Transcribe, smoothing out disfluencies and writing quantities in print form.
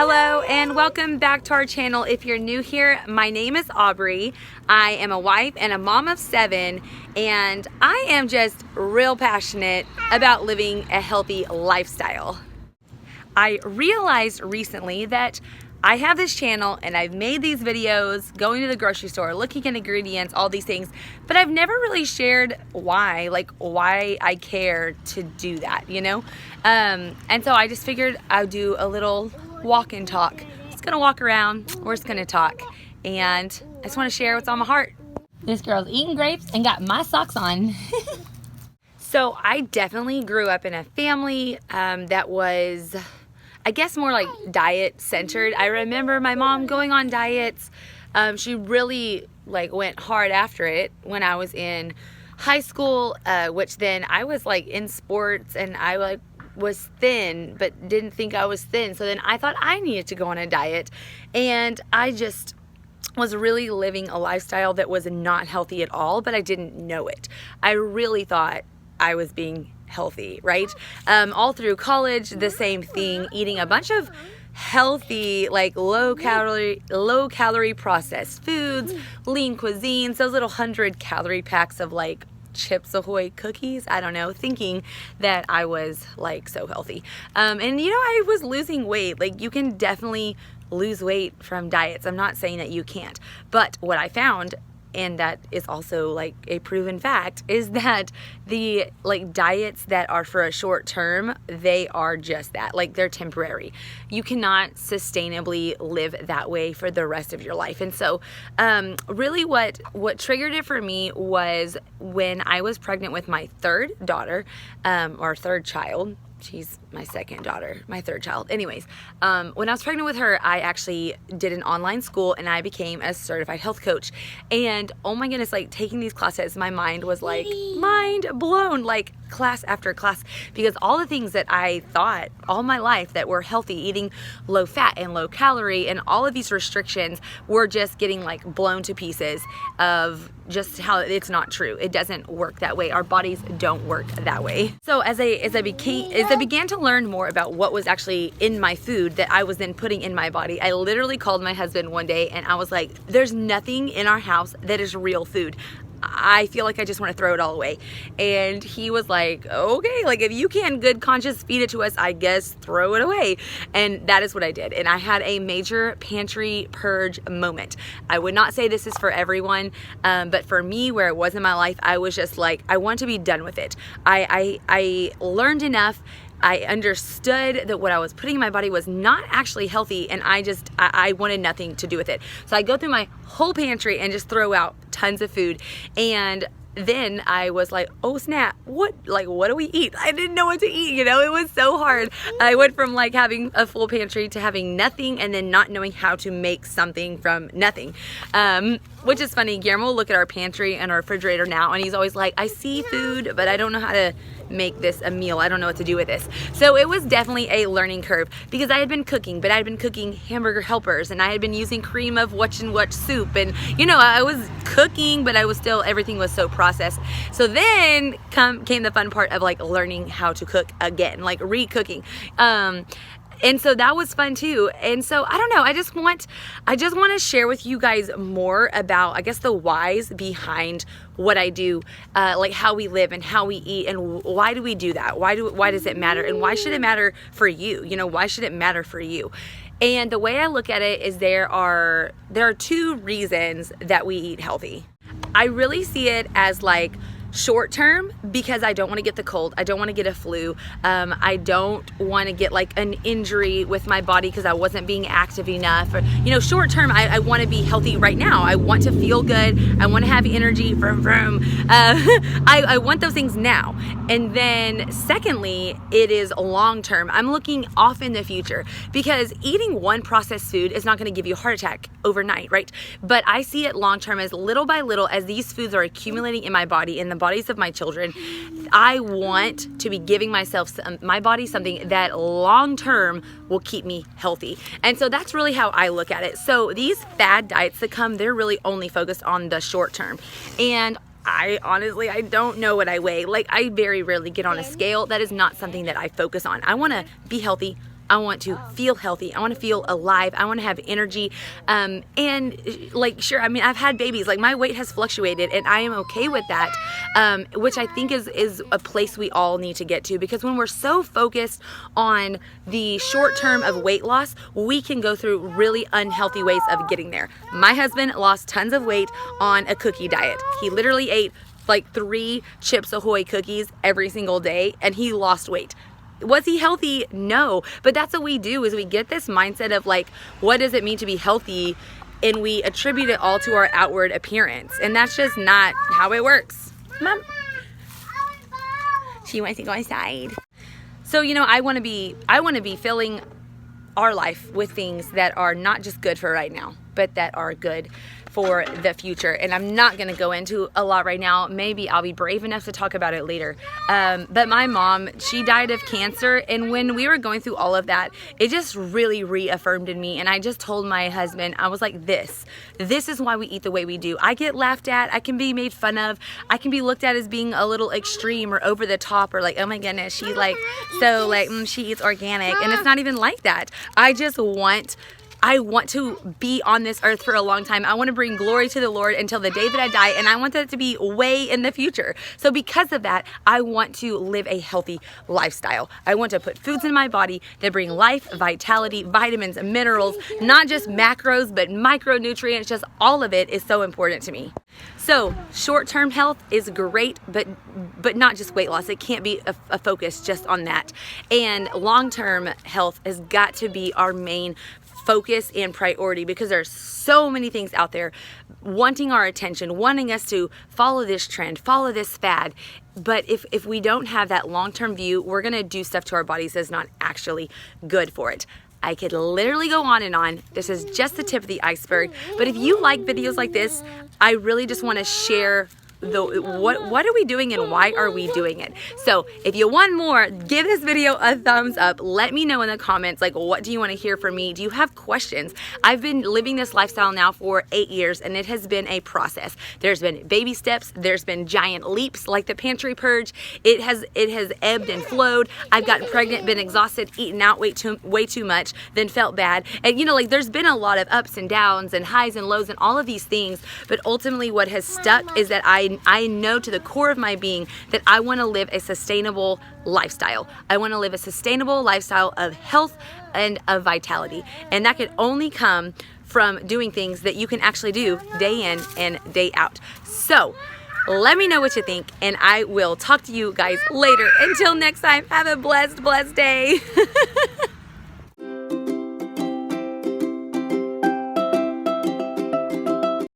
Hello and welcome back to our channel. If you're new here, my name is Aubrey. I am a wife and a mom of 7, and I am just real passionate about living a healthy lifestyle. I realized recently that I have this channel and I've made these videos going to the grocery store, looking at ingredients, all these things, but I've never really shared why I care to do that, you know? And so I just figured I'd do a little walk and talk. Just gonna walk around, we're just gonna talk, and I just wanna share what's on my heart. This girl's eating grapes and got my socks on. So I definitely grew up in a family that was, I guess, more like diet centered. I remember my mom going on diets. She really went hard after it when I was in high school, which then I was in sports, and I was thin but didn't think I was thin. So then I thought I needed to go on a diet, and I just was really living a lifestyle that was not healthy at all, but I didn't know it. I really thought I was being healthy, right? All through college, the same thing, eating a bunch of healthy, low calorie processed foods, lean cuisines, those little 100-calorie packs of Chips Ahoy cookies, I don't know, thinking that I was so healthy. And I was losing weight. You can definitely lose weight from diets. I'm not saying that you can't, but what I found, and that is also a proven fact, is that the diets that are for a short term, they are just that, they're temporary. You cannot sustainably live that way for the rest of your life. And so really what triggered it for me was when I was pregnant with my third daughter, or third child. She's my second daughter, my third child. Anyways, when I was pregnant with her, I actually did an online school and I became a certified health coach. And oh my goodness, taking these classes, my mind was mind blown, class after class, because all the things that I thought all my life that were healthy, eating low fat and low calorie and all of these restrictions, were just getting blown to pieces of just how it's not true. It doesn't work that way. Our bodies don't work that way. So as I began to learn more about what was actually in my food that I was then putting in my body, I literally called my husband one day and I was like, there's nothing in our house that is real food. I feel like I just want to throw it all away. And he was like, okay, if you can good conscious feed it to us, I guess throw it away. And that is what I did. And I had a major pantry purge moment. I would not say this is for everyone, but for me, where it was in my life, I was just I want to be done with it. I learned enough. I understood that what I was putting in my body was not actually healthy, and I wanted nothing to do with it. So I go through my whole pantry and just throw out tons of food. And then I was like, oh snap, what do we eat? I didn't know what to eat, it was so hard. I went from having a full pantry to having nothing, and then not knowing how to make something from nothing. Which is funny, Guillermo will look at our pantry and our refrigerator now, and he's always like, I see food, but I don't know how to make this a meal. I don't know what to do with this. So it was definitely a learning curve, because I had been cooking, but I had been cooking hamburger helpers, and I had been using cream of what soup, and I was cooking, but I was still, everything was so processed. So then came the fun part of learning how to cook again, re-cooking. And so that was fun too. And so I don't know, I just want to share with you guys more about, I guess, the whys behind what I do, how we live and how we eat, and why do we do that? Why does it matter? And why should it matter for you? Why should it matter for you? And the way I look at it is there are 2 reasons that we eat healthy. I really see it as short term, because I don't want to get the cold. I don't want to get a flu. I don't want to get an injury with my body because I wasn't being active enough. Or, short term, I want to be healthy right now. I want to feel good. I want to have energy. I want those things now. And then secondly, it is long term. I'm looking off in the future, because eating one processed food is not going to give you a heart attack overnight, right? But I see it long term, as little by little, as these foods are accumulating in my body, in the bodies of my children, I want to be giving my body something that long term will keep me healthy. And so that's really how I look at it. So these fad diets that come, they're really only focused on the short term. And I honestly don't know what I weigh. I very rarely get on a scale. That is not something that I focus on. I want to be healthy. I want to feel healthy. I want to feel alive. I want to have energy. And like, sure, I mean, I've had babies. Like, my weight has fluctuated, and I am okay with that, which I think is a place we all need to get to, because when we're so focused on the short term of weight loss, we can go through really unhealthy ways of getting there. My husband lost tons of weight on a cookie diet. He literally ate like 3 Chips Ahoy cookies every single day, and he lost weight. Was he healthy? No. But that's what we do, is we get this mindset of like, what does it mean to be healthy? And we attribute it all to our outward appearance. And that's just not how it works. Mom, she wants to go inside. So, you know, I want to be filling our life with things that are not just good for right now, but that are good for the future. And I'm not going to go into a lot right now. Maybe I'll be brave enough to talk about it later. But my mom, she died of cancer. And when we were going through all of that, it just really reaffirmed in me. And I just told my husband, I was like, this is why we eat the way we do. I get laughed at. I can be made fun of. I can be looked at as being a little extreme or over the top, or like, oh my goodness, she's like, so like, she eats organic. And it's not even like that. I want to be on this earth for a long time. I want to bring glory to the Lord until the day that I die, and I want that to be way in the future. So because of that, I want to live a healthy lifestyle. I want to put foods in my body that bring life, vitality, vitamins, minerals, not just macros, but micronutrients. Just all of it is so important to me. So short-term health is great, but not just weight loss. It can't be a focus just on that. And long-term health has got to be our main focus and priority, because there's so many things out there wanting our attention, wanting us to follow this trend, follow this fad. But if we don't have that long-term view, we're going to do stuff to our bodies that's not actually good for it. I could literally go on and on. This is just the tip of the iceberg. But if you like videos like this, I really just want to share what are we doing and why are we doing it. So if you want more, give this video a thumbs up. Let me know in the comments, like, what do you want to hear from me? Do you have questions? I've been living this lifestyle now for 8 years, and it has been a process. There's been baby steps, there's been giant leaps like the pantry purge. It has ebbed and flowed. I've gotten pregnant, been exhausted, eaten out way too much, then felt bad. And you know, like, there's been a lot of ups and downs and highs and lows and all of these things, but ultimately what has stuck is that I know to the core of my being that I want to live a sustainable lifestyle. I want to live a sustainable lifestyle of health and of vitality. And that can only come from doing things that you can actually do day in and day out. So let me know what you think, and I will talk to you guys later. Until next time, have a blessed day.